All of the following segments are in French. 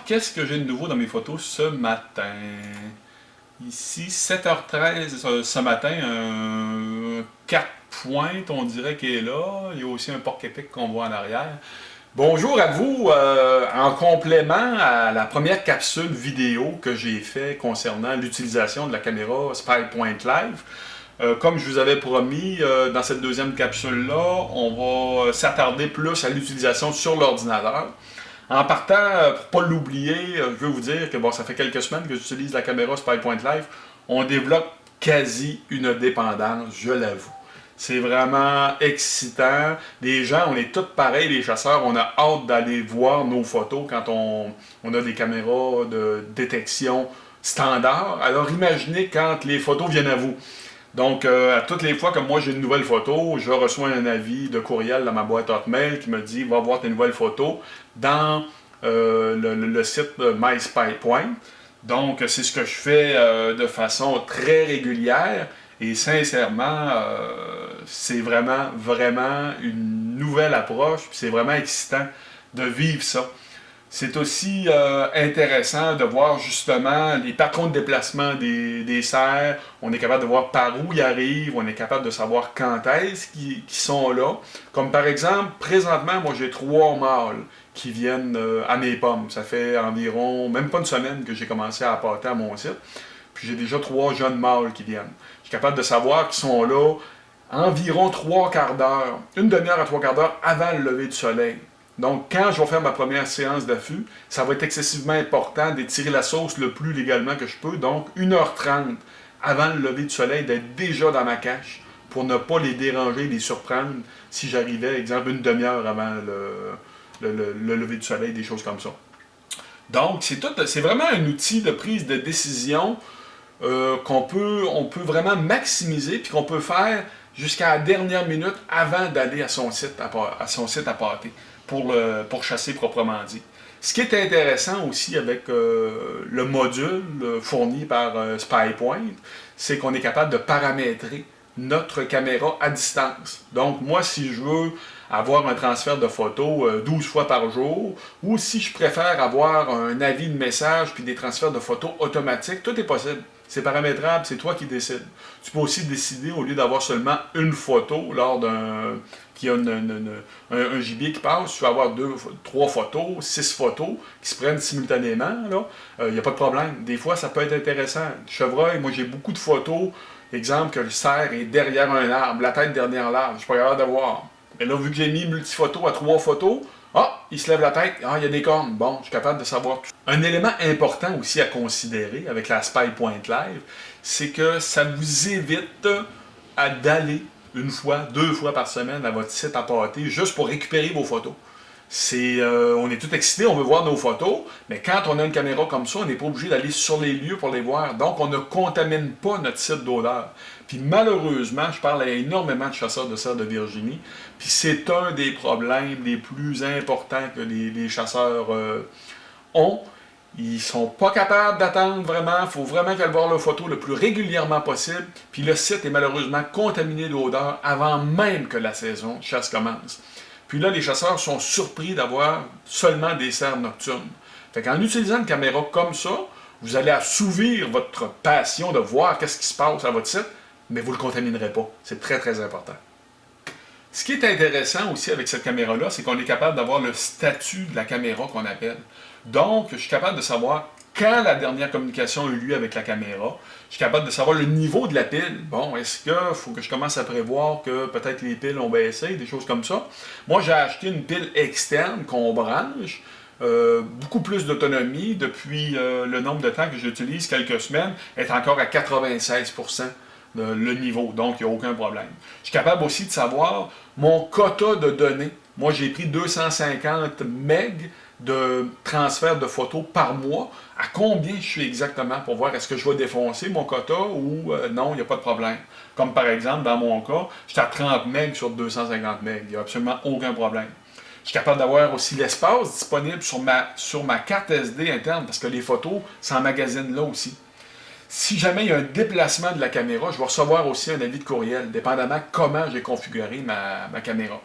Qu'est-ce que j'ai de nouveau dans mes photos ce matin? Ici, 7h13 ce matin, un 4 pointes, on dirait qu'il est là. Il y a aussi un porc-épic qu'on voit en arrière. Bonjour à vous, en complément à la première capsule vidéo que j'ai fait concernant l'utilisation de la caméra SpyPoint Live. Comme je vous avais promis, dans cette deuxième capsule-là, on va s'attarder plus à l'utilisation sur l'ordinateur. En partant, pour ne pas l'oublier, je veux vous dire que bon, ça fait quelques semaines que j'utilise la caméra SpyPoint Live. On développe quasi une dépendance, je l'avoue. C'est vraiment excitant. Les gens, on est tous pareils, les chasseurs, on a hâte d'aller voir nos photos quand on a des caméras de détection standard. Alors imaginez quand les photos viennent à vous. Donc, à toutes les fois que moi j'ai une nouvelle photo, je reçois un avis de courriel dans ma boîte Hotmail qui me dit « Va voir tes nouvelles photos dans le site MySpyPoint ». Donc, c'est ce que je fais de façon très régulière et sincèrement, c'est vraiment une nouvelle approche, puis c'est vraiment excitant de vivre ça. C'est aussi intéressant de voir justement les patrons de déplacement des cerfs. On est capable de voir par où ils arrivent, on est capable de savoir quand est-ce qu'ils sont là. Comme par exemple, présentement, moi j'ai 3 mâles qui viennent à mes pommes. Ça fait environ, même pas une semaine que j'ai commencé à appâter à mon site. Puis j'ai déjà 3 jeunes mâles qui viennent. Je suis capable de savoir qu'ils sont là environ 3 quarts d'heure, une demi-heure à 3 quarts d'heure avant le lever du soleil. Donc, quand je vais faire ma première séance d'affût, ça va être excessivement important d'étirer la sauce le plus légalement que je peux. Donc, 1h30 avant le lever du soleil, d'être déjà dans ma cache pour ne pas les déranger, les surprendre si j'arrivais, exemple, une demi-heure avant le lever du soleil, des choses comme ça. Donc, c'est vraiment un outil de prise de décision on peut vraiment maximiser puis qu'on peut faire jusqu'à la dernière minute avant d'aller à son site à pâter pour chasser proprement dit. Ce qui est intéressant aussi avec le module fourni par SpyPoint, c'est qu'on est capable de paramétrer notre caméra à distance. Donc moi, si je veux avoir un transfert de photos 12 fois par jour, ou si je préfère avoir un avis de message puis des transferts de photos automatiques, tout est possible. C'est paramétrable, c'est toi qui décides. Tu peux aussi décider, au lieu d'avoir seulement une photo lors qu'il y a un gibier qui passe, tu vas avoir 3 photos, 6 photos qui se prennent simultanément. Il n'y a pas de problème. Des fois, ça peut être intéressant. Chevreuil, moi j'ai beaucoup de photos. Exemple que le cerf est derrière un arbre, la tête derrière l'arbre, je suis pas capable de voir. Mais là, vu que j'ai mis multi-photo à 3 photos, il se lève la tête, il y a des cornes. Bon, je suis capable de savoir tout. Un élément important aussi à considérer avec la SpyPoint Live, c'est que ça vous évite d'aller une fois, 2 fois par semaine à votre site à pâter juste pour récupérer vos photos. On est tout excités, on veut voir nos photos, mais quand on a une caméra comme ça, on n'est pas obligé d'aller sur les lieux pour les voir. Donc, on ne contamine pas notre site d'odeur. Puis malheureusement, je parle à énormément de chasseurs de cerfs de Virginie, puis c'est un des problèmes les plus importants que les chasseurs ont. Ils sont pas capables d'attendre vraiment. Il faut vraiment qu'ils aillent voir leurs photos le plus régulièrement possible. Puis le site est malheureusement contaminé d'odeur avant même que la saison de chasse commence. Puis là, les chasseurs sont surpris d'avoir seulement des cerfs nocturnes. Fait qu'en utilisant une caméra comme ça, vous allez assouvir votre passion de voir qu'est-ce qui se passe à votre site, mais vous ne le contaminerez pas. C'est très, très important. Ce qui est intéressant aussi avec cette caméra-là, c'est qu'on est capable d'avoir le statut de la caméra qu'on appelle. Donc, je suis capable de savoir quand la dernière communication a eu lieu avec la caméra. Je suis capable de savoir le niveau de la pile. Bon, est-ce qu'il faut que je commence à prévoir que peut-être les piles ont baissé, des choses comme ça. Moi, j'ai acheté une pile externe qu'on branche. Beaucoup plus d'autonomie depuis le nombre de temps que j'utilise, quelques semaines, est encore à 96% le niveau, donc il n'y a aucun problème. Je suis capable aussi de savoir mon quota de données. Moi, j'ai pris 250 MB de transfert de photos par mois. À combien je suis exactement pour voir est-ce que je vais défoncer mon quota ou non, il n'y a pas de problème. Comme par exemple, dans mon cas, j'étais à 30 MB sur 250 MB. Il n'y a absolument aucun problème. Je suis capable d'avoir aussi l'espace disponible sur ma carte SD interne parce que les photos s'emmagasinent là aussi. Si jamais il y a un déplacement de la caméra, je vais recevoir aussi un avis de courriel, dépendamment comment j'ai configuré ma caméra.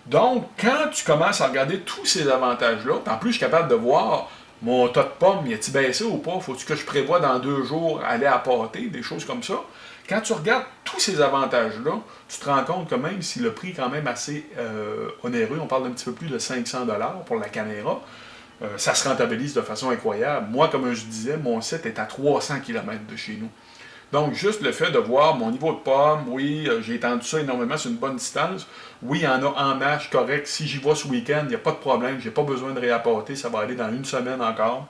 Donc, quand tu commences à regarder tous ces avantages-là, en plus, je suis capable de voir mon tas de pommes, y a-t-il baissé ou pas? Faut-tu que je prévoie dans 2 jours aller à pâté, des choses comme ça? Quand tu regardes tous ces avantages-là, tu te rends compte que même si le prix est quand même assez onéreux, on parle d'un petit peu plus de 500$ pour la caméra, ça se rentabilise de façon incroyable. Moi, comme je disais, mon site est à 300 km de chez nous. Donc, juste le fait de voir mon niveau de pomme, oui, j'ai étendu ça énormément sur une bonne distance. Oui, il y en a en marche correct. Si j'y vais ce week-end, il n'y a pas de problème. J'ai pas besoin de réapporter. Ça va aller dans une semaine encore.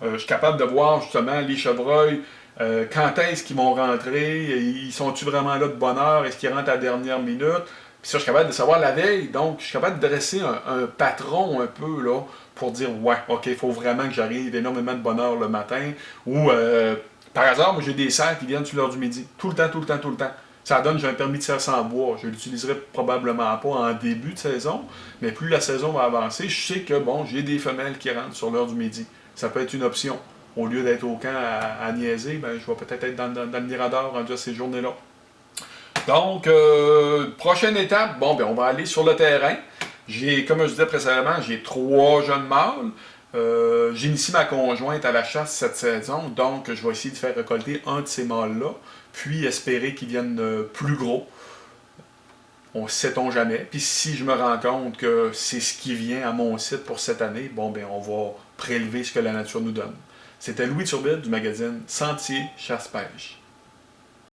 Je suis capable de voir justement les chevreuils, quand est-ce qu'ils vont rentrer, ils sont-ils vraiment là de bonne heure, est-ce qu'ils rentrent à la dernière minute. Puis ça, je suis capable de savoir la veille. Donc, je suis capable de dresser un patron un peu là pour dire, ouais, ok, il faut vraiment que j'arrive énormément de bonne heure le matin. Ou, par hasard, moi, j'ai des serres qui viennent sur l'heure du midi. Tout le temps, tout le temps, tout le temps. Ça donne, j'ai un permis de serre sans bois. Je l'utiliserai probablement pas en début de saison, mais plus la saison va avancer, je sais que, bon, j'ai des femelles qui rentrent sur l'heure du midi. Ça peut être une option. Au lieu d'être au camp à niaiser, ben, je vais peut-être être dans le mirador rendu à ces journées-là. Donc, prochaine étape, bon, ben, on va aller sur le terrain. Comme je disais précédemment, j'ai 3 jeunes mâles. J'initie ma conjointe à la chasse cette saison, donc je vais essayer de faire récolter un de ces mâles-là, puis espérer qu'ils viennent plus gros. On ne sait-on jamais. Puis si je me rends compte que c'est ce qui vient à mon site pour cette année, bon, ben, on va prélever ce que la nature nous donne. C'était Louis Turbide du magazine Sentier Chasse-Pêche.